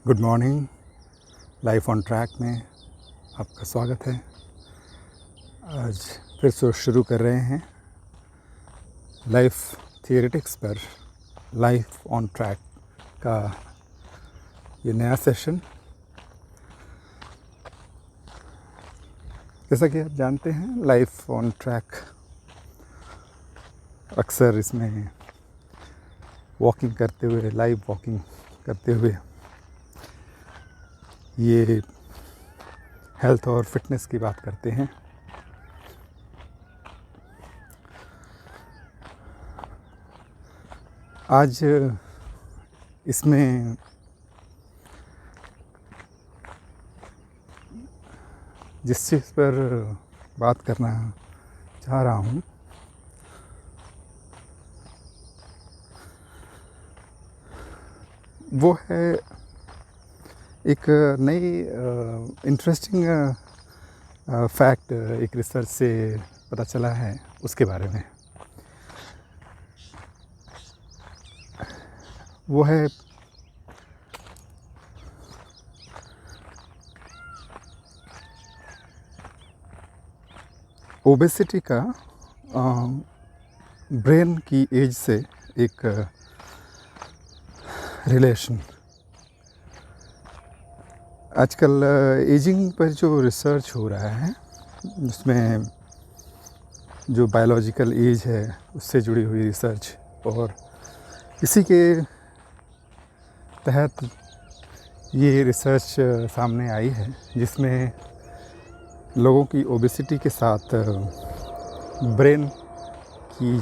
Good morning. Life on track में आपका स्वागत है। आज फिर से शुरू कर रहे हैं लाइफ थियोरेटिक्स पर लाइफ ऑन ट्रैक का ये नया सेशन। जैसा कि आप जानते हैं, लाइफ ऑन ट्रैक अक्सर इसमें वॉकिंग करते हुए, लाइव वॉकिंग करते हुए ये हेल्थ और फिटनेस की बात करते हैं। आज इसमें जिस चीज़ पर बात करना चाह रहा हूँ वो है एक नई इंटरेस्टिंग फैक्ट एक रिसर्च से पता चला है, उसके बारे में। वो है ओबेसिटी का ब्रेन की एज से एक रिलेशन। आजकल एजिंग पर जो रिसर्च हो रहा है, उसमें जो बायोलॉजिकल एज है उससे जुड़ी हुई रिसर्च, और इसी के तहत ये रिसर्च सामने आई है, जिसमें लोगों की ओबेसिटी के साथ ब्रेन की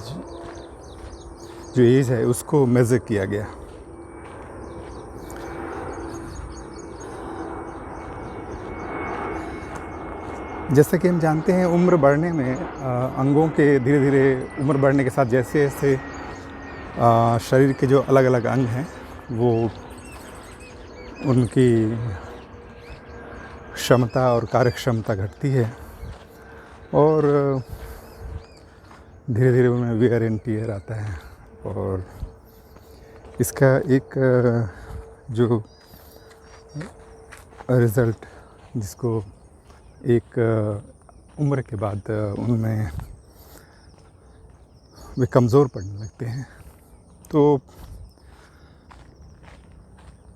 जो एज है उसको मेज़र किया गया। जैसे कि हम जानते हैं, उम्र बढ़ने में अंगों के धीरे धीरे उम्र बढ़ने के साथ जैसे जैसे शरीर के जो अलग अलग अंग हैं वो उनकी क्षमता और कार्यक्षमता घटती है, और धीरे धीरे उनमें वियर एंड टियर आता है। और इसका एक जो रिज़ल्ट, जिसको एक उम्र के बाद उनमें वे कमज़ोर पड़ने लगते हैं। तो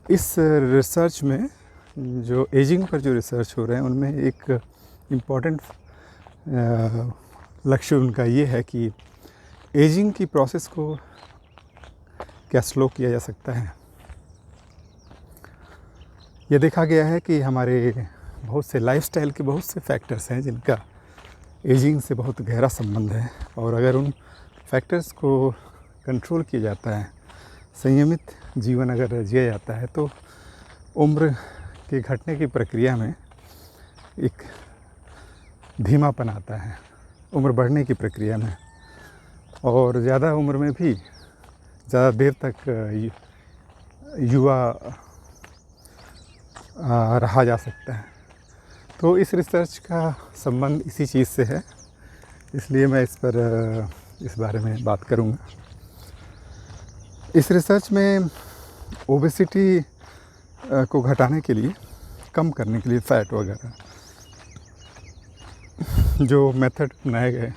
इस रिसर्च में, जो एजिंग पर जो रिसर्च हो रहे हैं, उनमें एक इम्पॉर्टेंट लक्ष्य उनका ये है कि एजिंग की प्रोसेस को क्या स्लो किया जा सकता है। ये देखा गया है कि हमारे बहुत से लाइफस्टाइल के बहुत से फैक्टर्स हैं जिनका एजिंग से बहुत गहरा संबंध है, और अगर उन फैक्टर्स को कंट्रोल किया जाता है, संयमित जीवन अगर जिया जाता है, तो उम्र के घटने की प्रक्रिया में एक धीमापन आता है उम्र बढ़ने की प्रक्रिया में, और ज़्यादा उम्र में भी ज़्यादा देर तक युवा रहा जा सकता है। तो इस रिसर्च का संबंध इसी चीज़ से है, इसलिए मैं इस बारे में बात करूँगा। इस रिसर्च में ओबेसिटी को घटाने के लिए, कम करने के लिए फ़ैट वगैरह जो मेथड अपनाए गए,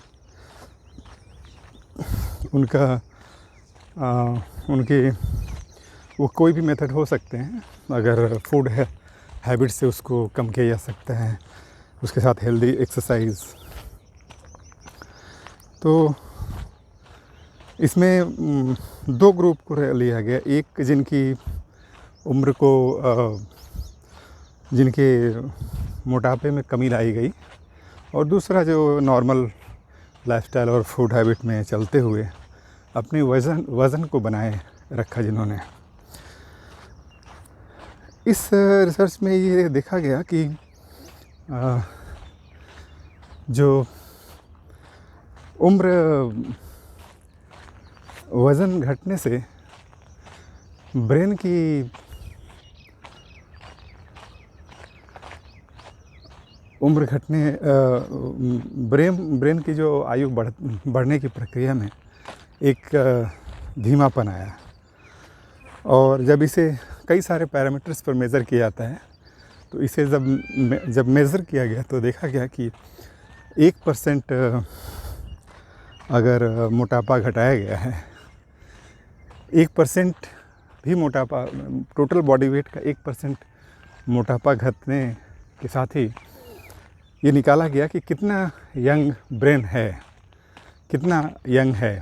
उनके वो कोई भी मेथड हो सकते हैं। अगर फूड हैबिट से उसको कम किया जा सकता है, उसके साथ हेल्दी एक्सरसाइज। तो इसमें दो ग्रुप को लिया गया, एक जिनकी उम्र को जिनके मोटापे में कमी लाई गई, और दूसरा जो नॉर्मल लाइफस्टाइल और फूड हैबिट में चलते हुए अपने वज़न को बनाए रखा जिन्होंने। इस रिसर्च में ये देखा गया कि जो उम्र वज़न घटने से ब्रेन की उम्र घटने ब्रेन की जो आयु बढ़ने की प्रक्रिया में एक धीमापन आया, और जब इसे कई सारे पैरामीटर्स पर मेज़र किया जाता है। तो इसे जब मेज़र किया गया तो देखा गया कि 1% अगर मोटापा घटाया गया है, 1% भी मोटापा, टोटल बॉडी वेट का 1% मोटापा घटने के साथ ही ये निकाला गया कि कितना यंग ब्रेन है, कितना यंग है।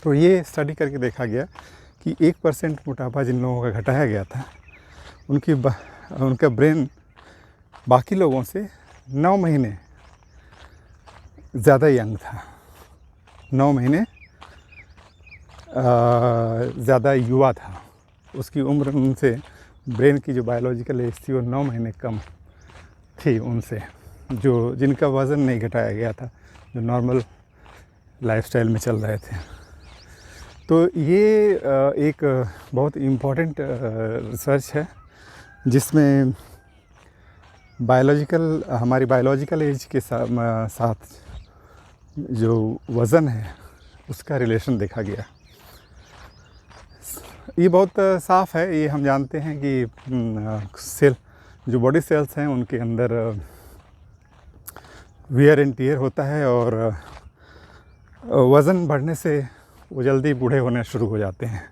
तो ये स्टडी करके देखा गया कि 1% मोटापा जिन लोगों का घटाया गया था उनका ब्रेन बाकी लोगों से 9 महीने ज़्यादा यंग था, 9 महीने ज़्यादा युवा था। उसकी उम्र उनसे, ब्रेन की जो बायोलॉजिकल एज थी वो 9 महीने कम थी उनसे, जिनका वज़न नहीं घटाया गया था, जो नॉर्मल लाइफस्टाइल में चल रहे थे। तो ये एक बहुत इम्पॉर्टेंट रिसर्च है जिसमें हमारी बायोलॉजिकल एज के साथ जो वज़न है उसका रिलेशन देखा गया। ये बहुत साफ़ है, ये हम जानते हैं कि जो बॉडी सेल्स हैं उनके अंदर वियर एंड टियर होता है और वज़न बढ़ने से वो जल्दी बूढ़े होने शुरू हो जाते हैं,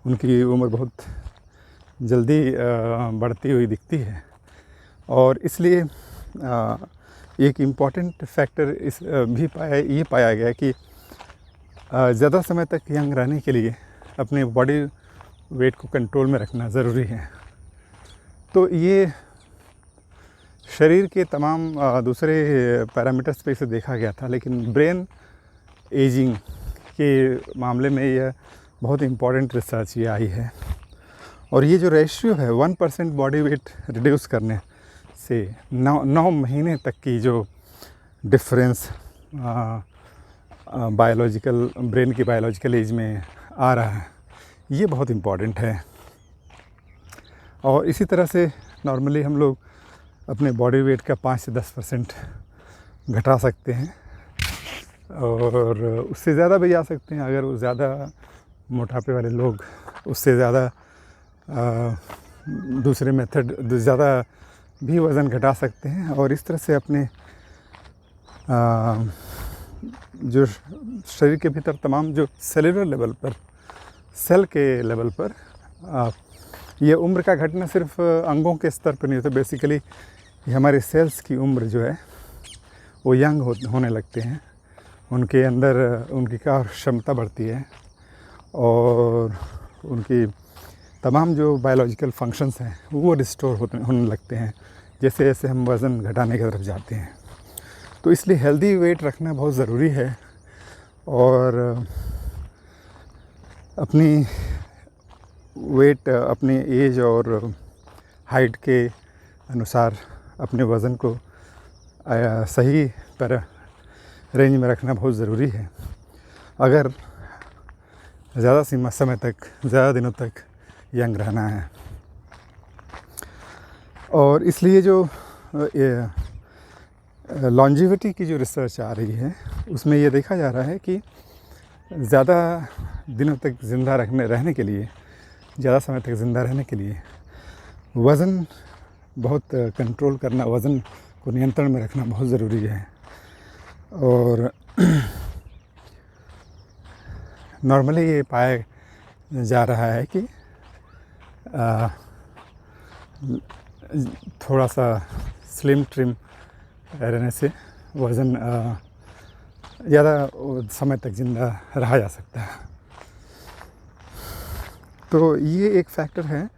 उनकी उम्र बहुत जल्दी बढ़ती हुई दिखती है। और इसलिए एक इम्पॉर्टेंट फैक्टर ये पाया गया कि ज़्यादा समय तक यंग रहने के लिए अपने बॉडी वेट को कंट्रोल में रखना ज़रूरी है। तो ये शरीर के तमाम दूसरे पैरामीटर्स पे इसे देखा गया था, लेकिन ब्रेन एजिंग के मामले में यह बहुत इम्पॉर्टेंट रिसर्च ये आई है। और ये जो रेशियो है 1% बॉडी वेट रिड्यूस करने से 9 महीने तक की जो डिफरेंस ब्रेन की बायोलॉजिकल एज में आ रहा है, ये बहुत इम्पॉर्टेंट है। और इसी तरह से नॉर्मली हम लोग अपने बॉडी वेट का 5 से 10% घटा सकते हैं और उससे ज़्यादा भी जा सकते हैं अगर वो ज़्यादा मोटापे वाले लोग उससे ज़्यादा दूसरे मेथड ज़्यादा भी वज़न घटा सकते हैं। और इस तरह से अपने जो शरीर के भीतर तमाम जो सेलुलर लेवल पर, सेल के लेवल पर ये उम्र का घटना सिर्फ अंगों के स्तर पर नहीं होता, बेसिकली हमारे सेल्स की उम्र जो है वो यंग होने लगते हैं, उनके अंदर उनकी कार्य क्षमता बढ़ती है और उनकी तमाम जो बायोलॉजिकल फंक्शंस हैं वो रिस्टोर होने लगते हैं जैसे जैसे हम वज़न घटाने की तरफ जाते हैं। तो इसलिए हेल्दी वेट रखना बहुत ज़रूरी है और अपनी वेट अपनी एज और हाइट के अनुसार अपने वज़न को सही रेंज में रखना बहुत ज़रूरी है अगर ज़्यादा समय तक, ज़्यादा दिनों तक यंग रहना है। और इसलिए जो लॉन्जिविटी की जो रिसर्च आ रही है उसमें ये देखा जा रहा है कि ज़्यादा दिनों तक ज़िंदा रहने के लिए, ज़्यादा समय तक ज़िंदा रहने के लिए वज़न बहुत कंट्रोल करना, वज़न को नियंत्रण में रखना बहुत ज़रूरी है। और नॉर्मली ये पाया जा रहा है कि थोड़ा सा स्लिम ट्रिम रहने से वज़न ज़्यादा समय तक ज़िंदा रहा जा सकता है। तो ये एक फैक्टर है।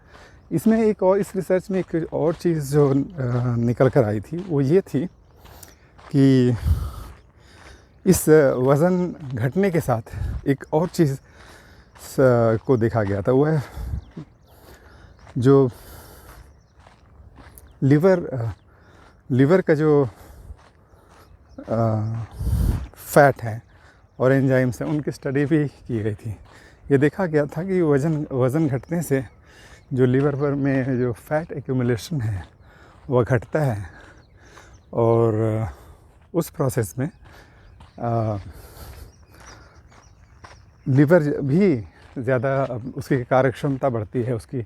इसमें एक और, इस रिसर्च में एक और चीज़ जो निकल कर आई थी वो ये थी कि इस वज़न घटने के साथ एक और चीज़ को देखा गया था, वो है जो लिवर का जो फैट है और एंजाइम्स हैं उनकी स्टडी भी की गई थी। ये देखा गया था कि वज़न घटने से जो लिवर पर में जो फैट एक्यूमुलेशन है वह घटता है और उस प्रोसेस में लिवर भी ज़्यादा उसकी कार्यक्षमता बढ़ती है, उसकी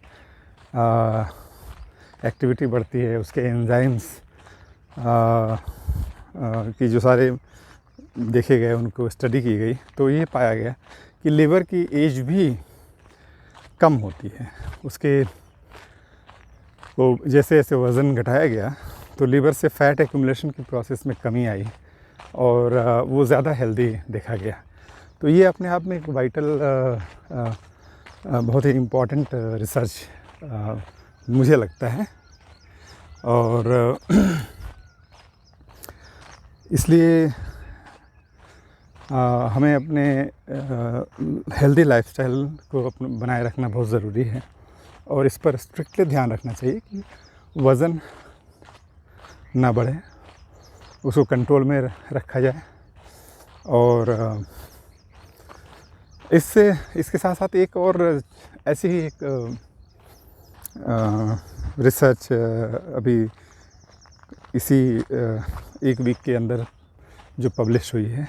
एक्टिविटी बढ़ती है, उसके एंजाइम्स की जो सारे देखे गए, उनको स्टडी की गई, तो ये पाया गया कि लीवर की एज भी कम होती है। उसके वो जैसे जैसे वज़न घटाया गया तो लीवर से फ़ैट एक्यूमुलेशन की प्रोसेस में कमी आई और वो ज़्यादा हेल्दी देखा गया। तो ये अपने आप में एक वाइटल बहुत ही इम्पॉर्टेंट रिसर्च मुझे लगता है। और इसलिए हमें अपने हेल्दी लाइफस्टाइल को बनाए रखना बहुत ज़रूरी है और इस पर स्ट्रिक्टली ध्यान रखना चाहिए कि वज़न ना बढ़े, उसको कंट्रोल में रखा जाए। और इसके साथ साथ एक और ऐसी ही एक रिसर्च अभी इसी एक वीक के अंदर जो पब्लिश हुई है,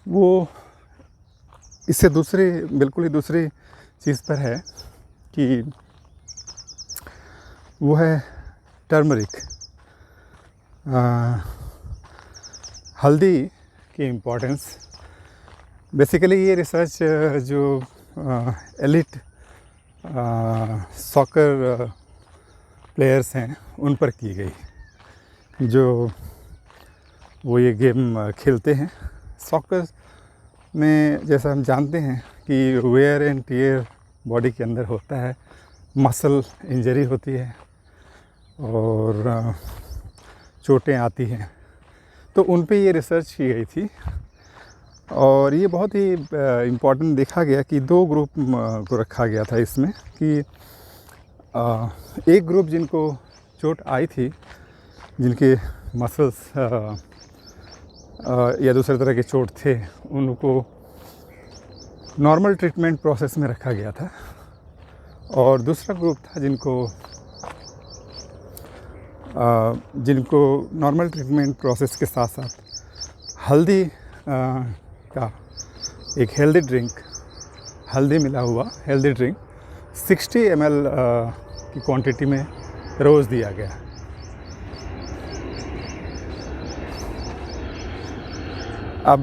वो इससे बिल्कुल ही दूसरी चीज़ पर है कि वो है टर्मरिक, हल्दी की इम्पोर्टेंस। बेसिकली ये रिसर्च जो एलिट सॉकर प्लेयर्स हैं उन पर की गई, जो वो ये गेम खेलते हैं। सॉकर में जैसा हम जानते हैं कि वेयर एंड टियर बॉडी के अंदर होता है, मसल इंजरी होती है और चोटें आती हैं, तो उन पे ये रिसर्च की गई थी। और ये बहुत ही इम्पॉर्टेंट देखा गया कि 2 ग्रुप को रखा गया था इसमें कि एक ग्रुप जिनको चोट आई थी, जिनके मसल्स या दूसरे तरह के चोट थे, उनको नॉर्मल ट्रीटमेंट प्रोसेस में रखा गया था। और दूसरा ग्रुप था जिनको नॉर्मल ट्रीटमेंट प्रोसेस के साथ साथ हल्दी का एक हल्दी मिला हुआ हेल्दी ड्रिंक 60 ml की क्वांटिटी में रोज़ दिया गया। अब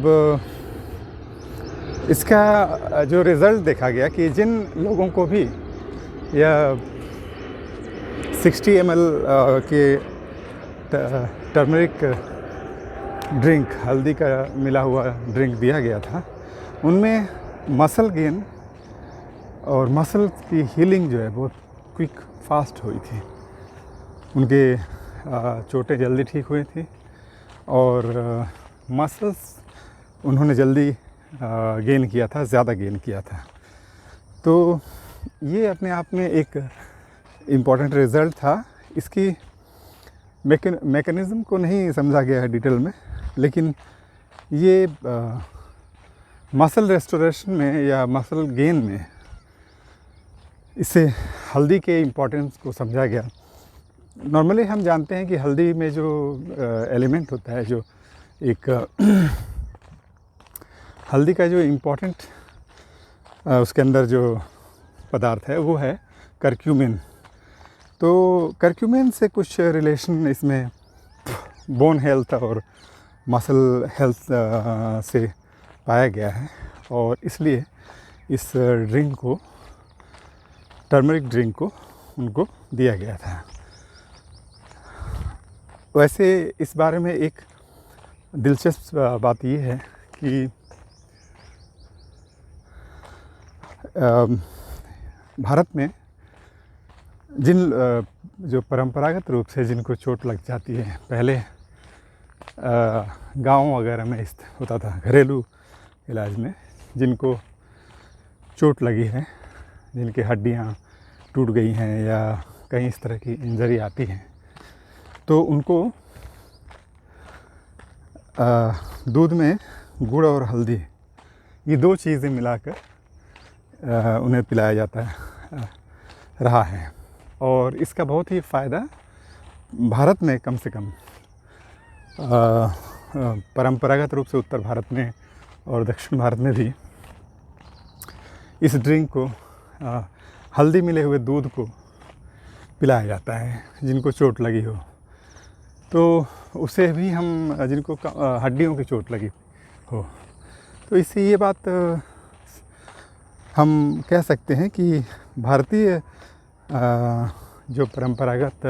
इसका जो रिज़ल्ट देखा गया कि जिन लोगों को भी यह 60 ml के टर्मरिक ड्रिंक, हल्दी का मिला हुआ ड्रिंक दिया गया था, उनमें मसल गेन और मसल की हीलिंग जो है बहुत क्विक फास्ट हुई थी। उनके चोटें जल्दी ठीक हुई थी और मसल्स उन्होंने जल्दी गेन किया था, ज़्यादा गेन किया था। तो ये अपने आप में एक इम्पॉर्टेंट रिज़ल्ट था। इसकी मैकेनिज़्म को नहीं समझा गया है डिटेल में, लेकिन ये मसल रेस्टोरेशन में या मसल गेन में इससे हल्दी के इम्पोर्टेंस को समझा गया। नॉर्मली हम जानते हैं कि हल्दी में जो एलिमेंट होता है, जो एक हल्दी का जो इम्पोर्टेंट उसके अंदर जो पदार्थ है वो है करक्यूमिन। तो करक्यूमिन से कुछ रिलेशन इसमें बोन हेल्थ और मसल हेल्थ से पाया गया है और इसलिए इस ड्रिंक को, टर्मरिक ड्रिंक को उनको दिया गया था। वैसे इस बारे में एक दिलचस्प बात ये है कि भारत में जो परंपरागत रूप से जिनको चोट लग जाती है, पहले गाँव वगैरह में होता था घरेलू इलाज में, जिनको चोट लगी है, जिनकी हड्डियाँ टूट गई हैं या कहीं इस तरह की इंजरी आती है, तो उनको दूध में गुड़ और हल्दी, ये 2 चीज़ें मिलाकर उन्हें पिलाया जाता रहा है। और इसका बहुत ही फ़ायदा भारत में कम से कम परंपरागत रूप से उत्तर भारत में और दक्षिण भारत में भी इस ड्रिंक को हल्दी मिले हुए दूध को पिलाया जाता है जिनको चोट लगी हो। तो उसे भी हम जिनको हड्डियों की चोट लगी हो, तो इससे ये बात हम कह सकते हैं कि भारतीय जो परंपरागत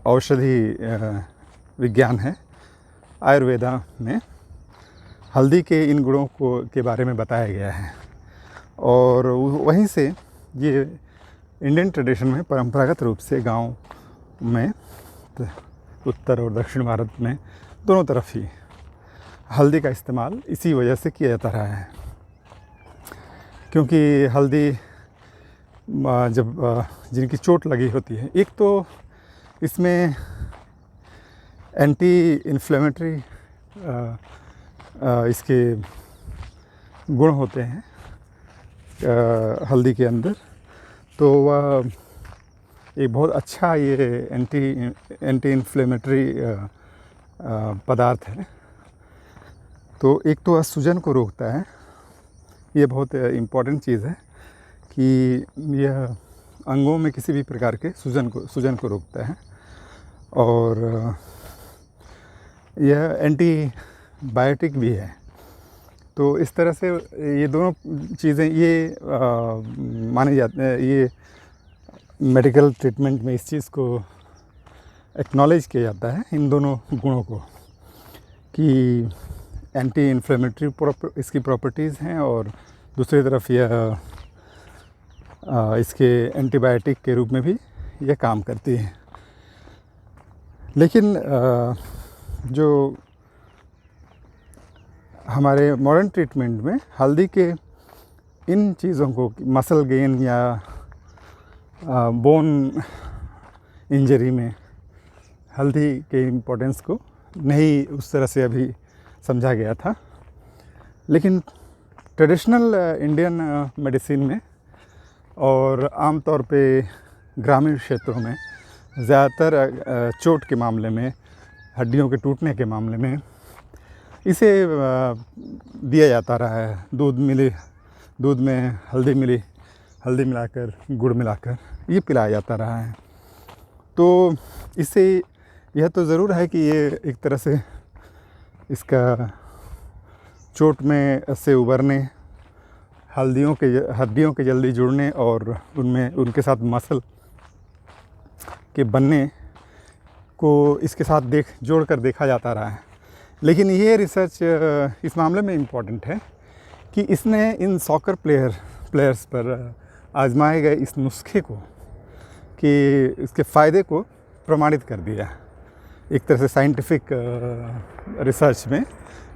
औषधि विज्ञान है, आयुर्वेदा में हल्दी के इन गुणों के बारे में बताया गया है। और वहीं से ये इंडियन ट्रेडिशन में परंपरागत रूप से गांव में, उत्तर और दक्षिण भारत में दोनों तरफ ही हल्दी का इस्तेमाल इसी वजह से किया जाता रहा है, क्योंकि हल्दी जब जिनकी चोट लगी होती है, एक तो इसमें एंटी इन्फ्लेमेटरी इसके गुण होते हैं हल्दी के अंदर, तो वह एक बहुत अच्छा ये एंटी इन्फ्लेमेटरी पदार्थ है। तो एक तो सूजन को रोकता है, ये बहुत इम्पॉर्टेंट चीज़ है कि यह अंगों में किसी भी प्रकार के सूजन को रोकता है। और यह एंटीबायोटिक भी है। तो इस तरह से ये दोनों चीज़ें ये मानी जाती हैं, ये मेडिकल ट्रीटमेंट में इस चीज़ को एक्नॉलेज किया जाता है, इन दोनों गुणों को, कि एंटी इन्फ्लेमेटरी इसकी प्रॉपर्टीज़ हैं और दूसरी तरफ यह इसके एंटीबायोटिक के रूप में भी यह काम करती है। लेकिन जो हमारे मॉडर्न ट्रीटमेंट में हल्दी के इन चीज़ों को, मसल गेन या बोन इंजरी में हल्दी के इम्पोर्टेंस को नहीं उस तरह से अभी समझा गया था। लेकिन ट्रेडिशनल इंडियन मेडिसिन में और आमतौर पे ग्रामीण क्षेत्रों में ज़्यादातर चोट के मामले में, हड्डियों के टूटने के मामले में इसे दिया जाता रहा है। दूध में हल्दी मिलाकर, गुड़ मिलाकर ये पिलाया जाता रहा है। तो इससे यह तो ज़रूर है कि ये एक तरह से इसका चोट में से उबरने, हड्डियों के जल्दी जुड़ने और उनके साथ मसल के बनने को इसके साथ जोड़कर देखा जाता रहा है। लेकिन ये रिसर्च इस मामले में इम्पॉर्टेंट है कि इसने इन सॉकर प्लेयर्स पर आजमाए गए इस नुस्खे को, कि इसके फ़ायदे को प्रमाणित कर दिया, एक तरह से साइंटिफिक रिसर्च में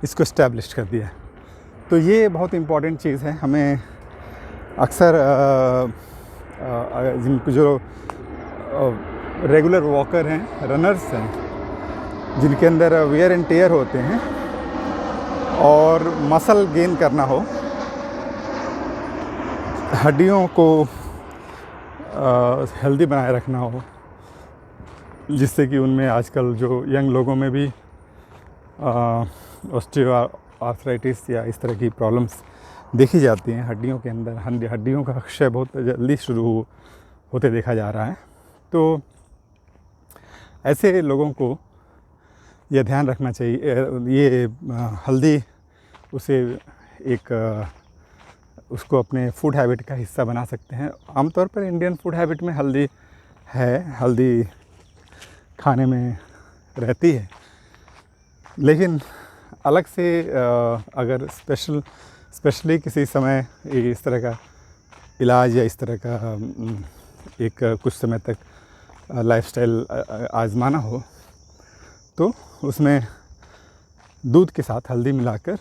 इसको इस्टेब्लिश कर दिया। तो ये बहुत इम्पॉर्टेंट चीज़ है। हमें अक्सर जिनको जो रेगुलर वॉकर हैं, रनर्स हैं, जिनके अंदर वेयर एंड टेयर होते हैं और मसल गेन करना हो, हड्डियों को हेल्दी बनाए रखना हो, जिससे कि उनमें आजकल जो यंग लोगों में भी ऑस्टियो आर्थराइटिस या इस तरह की प्रॉब्लम्स देखी जाती हैं हड्डियों के अंदर, हड्डियों का क्षय बहुत जल्दी शुरू होते देखा जा रहा है। तो ऐसे लोगों को यह ध्यान रखना चाहिए, ये हल्दी उसको अपने फूड हैबिट का हिस्सा बना सकते हैं। आमतौर पर इंडियन फूड हैबिट में हल्दी खाने में रहती है, लेकिन अलग से अगर स्पेशली किसी समय इस तरह का इलाज या इस तरह का एक कुछ समय तक लाइफस्टाइल आजमाना हो, तो उसमें दूध के साथ हल्दी मिलाकर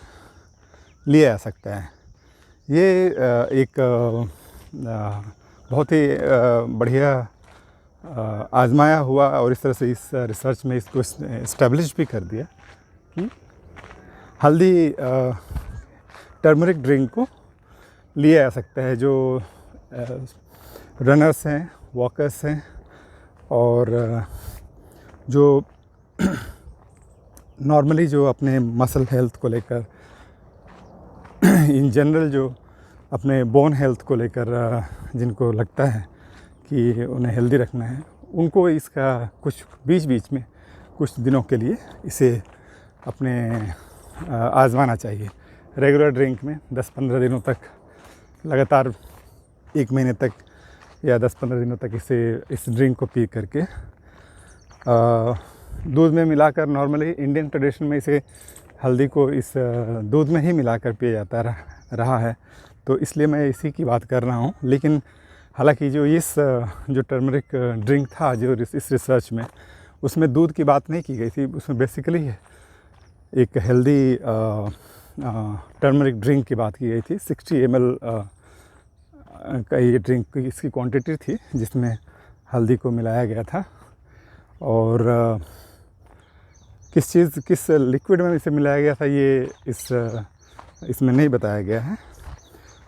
लिया जा सकता है। ये एक बहुत ही बढ़िया आजमाया हुआ और इस तरह से इस रिसर्च में इसको इस्टेब्लिश भी कर दिया कि हल्दी टर्मरिक ड्रिंक को लिया जा सकता है। जो रनर्स हैं, वॉकर्स हैं और जो नॉर्मली जो अपने मसल हेल्थ को लेकर इन जनरल जो अपने बोन हेल्थ को लेकर जिनको लगता है कि उन्हें हेल्दी रखना है, उनको इसका कुछ बीच बीच में कुछ दिनों के लिए इसे अपने आज़माना चाहिए। रेगुलर ड्रिंक में 10-15 दिनों तक लगातार 1 महीने तक या 10-15 दिनों तक इस ड्रिंक को पी करके दूध में मिलाकर, नॉर्मली इंडियन ट्रेडिशन में इसे हल्दी को इस दूध में ही मिलाकर पिया जाता रहा है, तो इसलिए मैं इसी की बात कर रहा हूँ। लेकिन हालांकि जो टर्मरिक ड्रिंक था जो इस रिसर्च में, उसमें दूध की बात नहीं की गई थी। उसमें बेसिकली एक हेल्दी टर्मरिक ड्रिंक की बात की गई थी। 60 ml का ये ड्रिंक की इसकी क्वांटिटी थी जिसमें हल्दी को मिलाया गया था, और किस लिक्विड में इसे मिलाया गया था ये इसमें नहीं बताया गया है।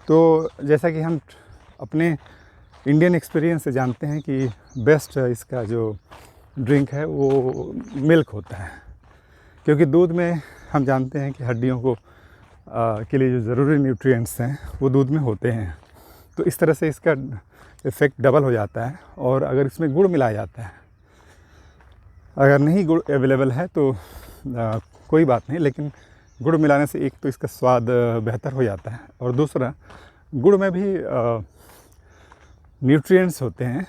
तो जैसा कि हम अपने इंडियन एक्सपीरियंस से जानते हैं कि बेस्ट इसका जो ड्रिंक है वो मिल्क होता है, क्योंकि दूध में हम जानते हैं कि हड्डियों को के लिए जो ज़रूरी न्यूट्रिएंट्स हैं वो दूध में होते हैं। तो इस तरह से इसका इफ़ेक्ट डबल हो जाता है। और अगर इसमें गुड़ मिलाया जाता है, अगर नहीं गुड़ अवेलेबल है तो कोई बात नहीं, लेकिन गुड़ मिलाने से एक तो इसका स्वाद बेहतर हो जाता है, और दूसरा गुड़ में भी न्यूट्रिएंट्स होते हैं,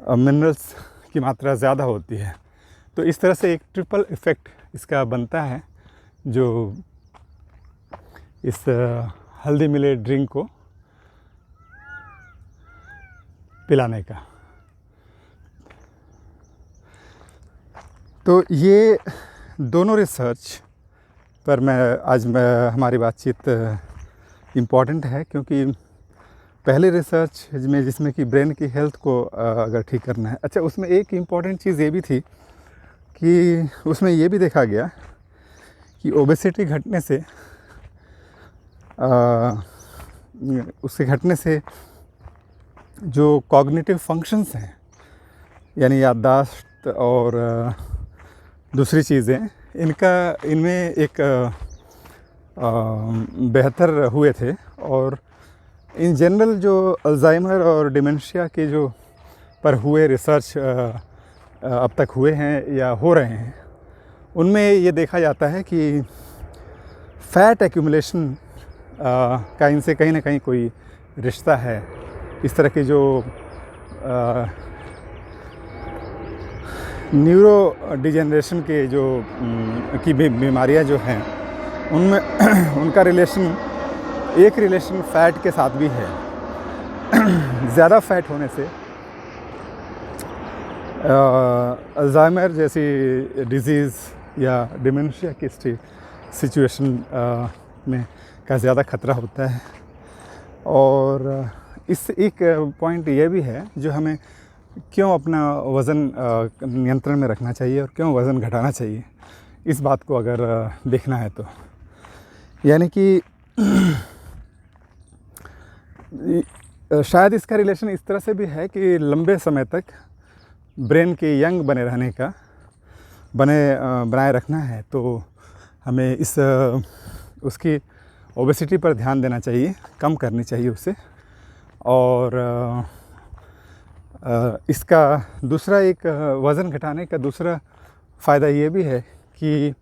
मिनरल्स की मात्रा ज़्यादा होती है। तो इस तरह से एक ट्रिपल इफ़ेक्ट इसका बनता है जो इस हल्दी मिले ड्रिंक को पिलाने का। तो ये दोनों रिसर्च पर हमारी बातचीत इम्पॉर्टेंट है, क्योंकि पहले रिसर्च में जिसमें कि ब्रेन की हेल्थ को अगर ठीक करना है, अच्छा उसमें एक इम्पॉर्टेंट चीज़ ये भी थी कि उसमें ये भी देखा गया कि ओबेसिटी घटने से उसके घटने से जो कॉग्निटिव फंक्शंस हैं, यानी याददाश्त और दूसरी चीज़ें, इनमें एक बेहतर हुए थे। और इन जनरल जो अल्जाइमर और डिमेंशिया के जो पर हुए रिसर्च अब तक हुए हैं या हो रहे हैं, उनमें ये देखा जाता है कि फ़ैट एक्यूमुलेशन का इनसे कहीं ना कहीं कोई रिश्ता है। इस तरह के जो न्यूरो डिजेनरेशन के जो की बीमारियां जो हैं, उनमें उनका रिलेशन फ़ैट के साथ भी है। ज़्यादा फ़ैट होने से अल्जाइमर जैसी डिज़ीज़ या डिमेंशिया की सिचुएशन में का ज़्यादा ख़तरा होता है। और इस एक पॉइंट ये भी है जो हमें क्यों अपना वज़न नियंत्रण में रखना चाहिए और क्यों वज़न घटाना चाहिए, इस बात को अगर देखना है तो, यानी कि शायद इसका रिलेशन इस तरह से भी है कि लंबे समय तक ब्रेन के यंग बनाए रखना है, तो हमें उसकी ओबेसिटी पर ध्यान देना चाहिए, कम करनी चाहिए उसे। और इसका दूसरा एक वज़न घटाने का दूसरा फ़ायदा ये भी है कि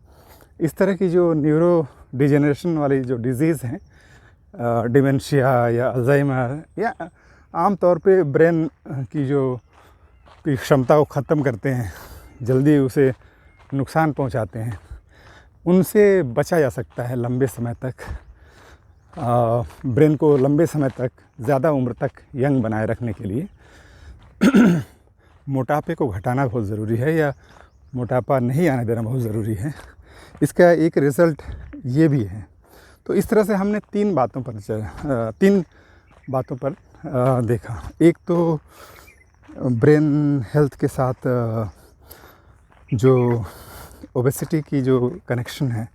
इस तरह की जो न्यूरो डिजेनरेशन वाली जो डिज़ीज़ हैं, डिमेंशिया या अल्जाइमर, या आम तौर पे ब्रेन की क्षमता को ख़त्म करते हैं, जल्दी उसे नुकसान पहुंचाते हैं, उनसे बचा जा सकता है लंबे समय तक। ब्रेन को लंबे समय तक, ज़्यादा उम्र तक यंग बनाए रखने के लिए मोटापे को घटाना बहुत ज़रूरी है, या मोटापा नहीं आने देना बहुत ज़रूरी है। इसका एक रिज़ल्ट ये भी है। तो इस तरह से हमने तीन बातों पर देखा। एक तो ब्रेन हेल्थ के साथ जो ओबेसिटी की जो कनेक्शन है,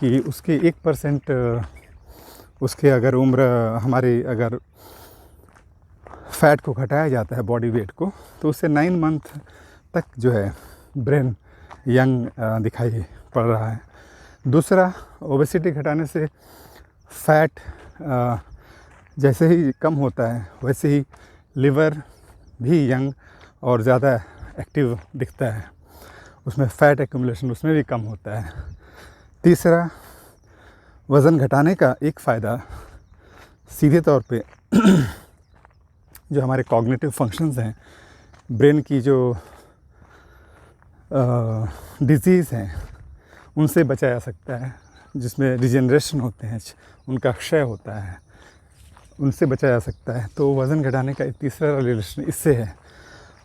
कि उसके 1% उसके अगर उम्र हमारी अगर फ़ैट को घटाया जाता है, बॉडी वेट को, तो उससे 9 मंथ तक जो है ब्रेन यंग दिखाई पड़ रहा है। दूसरा, ओबेसिटी घटाने से फैट जैसे ही कम होता है वैसे ही लिवर भी यंग और ज़्यादा एक्टिव दिखता है, उसमें फ़ैट एक्यूमुलेशन उसमें भी कम होता है। तीसरा, वज़न घटाने का एक फ़ायदा सीधे तौर पे जो हमारे कॉग्निटिव फंक्शंस हैं, ब्रेन की जो डिजीज़ हैं उनसे बचा जा सकता है, जिसमें डिजेनरेशन होते हैं, उनका क्षय होता है, उनसे बचा जा सकता है। तो वज़न घटाने का एक तीसरा रिलेशन इससे है।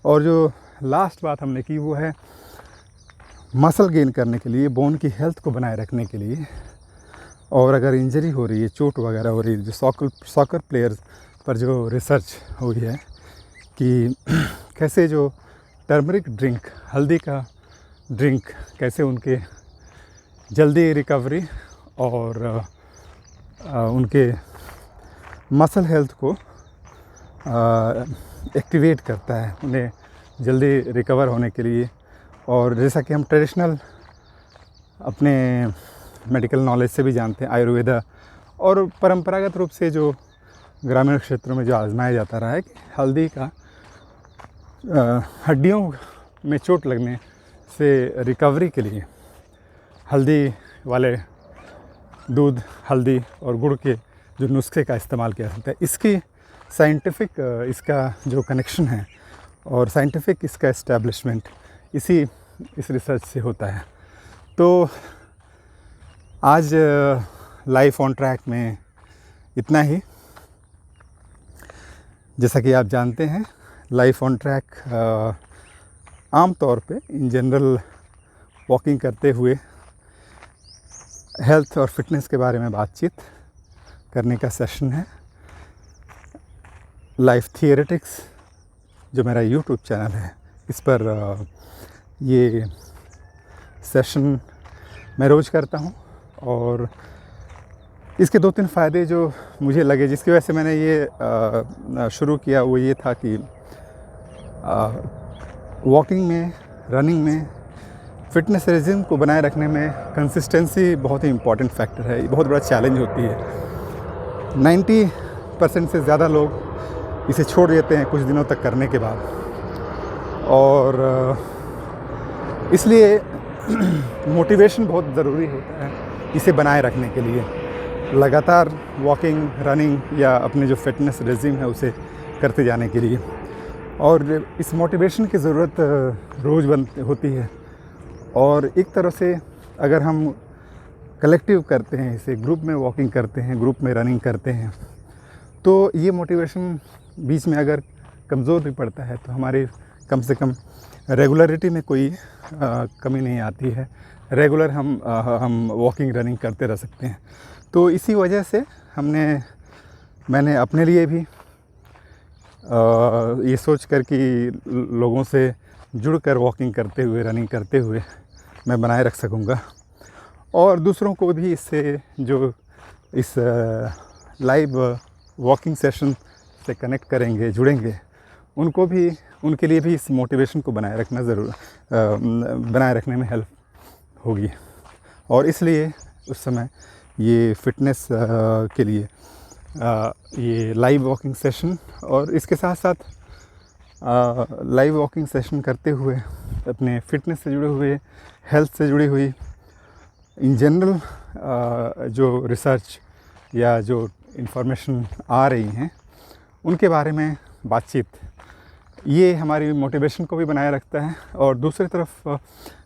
और जो लास्ट बात हमने की वो है मसल गेन करने के लिए, बोन की हेल्थ को बनाए रखने के लिए। और अगर इंजरी हो रही है, चोट वगैरह हो रही है, जो सॉकर प्लेयर्स पर जो रिसर्च हुई है कि कैसे जो टर्मरिक ड्रिंक, हल्दी का ड्रिंक, कैसे उनके जल्दी रिकवरी और उनके मसल हेल्थ को एक्टिवेट करता है, उन्हें जल्दी रिकवर होने के लिए। और जैसा कि हम ट्रेडिशनल अपने मेडिकल नॉलेज से भी जानते हैं, आयुर्वेदा और परंपरागत रूप से जो ग्रामीण क्षेत्रों में जो आजमाया जाता रहा है कि हल्दी का हड्डियों में चोट लगने से रिकवरी के लिए हल्दी वाले दूध, हल्दी और गुड़ के जो नुस्खे का इस्तेमाल किया जाता है। इसकी साइंटिफिक इसका जो कनेक्शन है और साइंटिफिक इसका इस्टेब्लिशमेंट इस रिसर्च से होता है। तो आज लाइफ ऑन ट्रैक में इतना ही। जैसा कि आप जानते हैं, लाइफ ऑन ट्रैक आम तौर पे इन जनरल वॉकिंग करते हुए हेल्थ और फिटनेस के बारे में बातचीत करने का सेशन है। लाइफ थियरेटिक्स जो मेरा यूट्यूब चैनल है, इस पर ये सेशन मैं रोज़ करता हूँ। और इसके 2-3 फ़ायदे जो मुझे लगे, जिसकी वजह से मैंने ये शुरू किया, वो ये था कि वॉकिंग में, रनिंग में, फ़िटनेस रेजिम को बनाए रखने में कंसिस्टेंसी बहुत ही इम्पॉर्टेंट फैक्टर है। ये बहुत बड़ा चैलेंज होती है। 90% से ज़्यादा लोग इसे छोड़ देते हैं कुछ दिनों तक करने के बाद। और इसलिए मोटिवेशन बहुत ज़रूरी होता है इसे बनाए रखने के लिए। लगातार वॉकिंग, रनिंग या अपने जो फिटनेस रेजिम है उसे करते जाने के लिए। और इस मोटिवेशन की ज़रूरत रोज़ होती है। और एक तरह से अगर हम कलेक्टिव करते हैं इसे, ग्रुप में वॉकिंग करते हैं, ग्रुप में रनिंग करते हैं, तो ये मोटिवेशन बीच में अगर कमज़ोर भी पड़ता है तो हमारे कम से कम रेगुलरिटी में कोई कमी नहीं आती है। रेगुलर हम वॉकिंग, रनिंग करते रह सकते हैं। तो इसी वजह से मैंने अपने लिए भी ये सोच कर कि लोगों से जुड़कर वॉकिंग करते हुए, रनिंग करते हुए मैं बनाए रख सकूँगा, और दूसरों को भी इससे जो इस लाइव वॉकिंग सेशन से कनेक्ट करेंगे, जुड़ेंगे, उनके लिए भी इस मोटिवेशन को बनाए रखने में हेल्प होगी। और इसलिए उस समय ये फिटनेस के लिए ये लाइव वॉकिंग सेशन, और इसके साथ साथ लाइव वॉकिंग सेशन करते हुए अपने फिटनेस से जुड़े हुए, हेल्थ से जुड़ी हुई इन जनरल जो रिसर्च या जो इन्फॉर्मेशन आ रही हैं उनके बारे में बातचीत, ये हमारी मोटिवेशन को भी बनाए रखता है। और दूसरी तरफ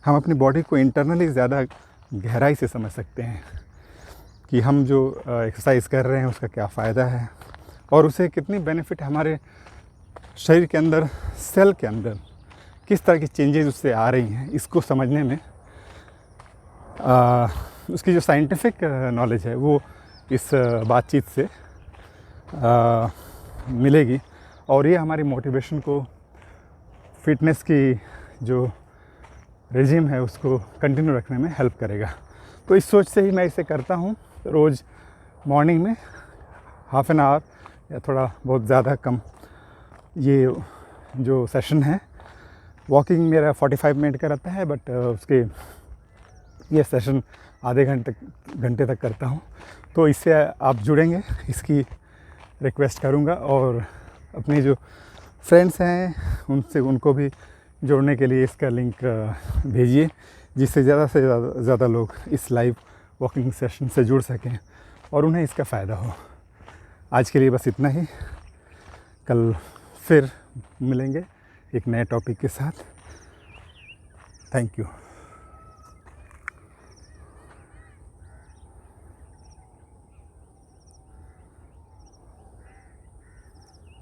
हम अपनी बॉडी को इंटरनली ज़्यादा गहराई से समझ सकते हैं कि हम जो एक्सरसाइज कर रहे हैं उसका क्या फ़ायदा है और उसे कितनी बेनिफिट हमारे शरीर के अंदर, सेल के अंदर किस तरह की चेंजेस उससे आ रही हैं। इसको समझने में उसकी जो साइंटिफिक नॉलेज है वो इस बातचीत से मिलेगी, और ये हमारी मोटिवेशन को, फिटनेस की जो रेजिम है उसको कंटिन्यू रखने में हेल्प करेगा। तो इस सोच से ही मैं इसे करता हूँ। रोज़ मॉर्निंग में हाफ़ एन आवर या थोड़ा बहुत ज़्यादा कम, ये जो सेशन है, वॉकिंग मेरा 45 मिनट का रहता है, बट उसके ये सेशन आधे घंटे तक करता हूँ। तो इससे आप जुड़ेंगे, इसकी रिक्वेस्ट करूँगा। और अपने जो फ्रेंड्स हैं उनको भी जोड़ने के लिए इसका लिंक भेजिए, जिससे ज़्यादा से ज़्यादा लोग इस लाइव वॉकिंग सेशन से जुड़ सकें और उन्हें इसका फ़ायदा हो। आज के लिए बस इतना ही। कल फिर मिलेंगे एक नए टॉपिक के साथ। Thank you.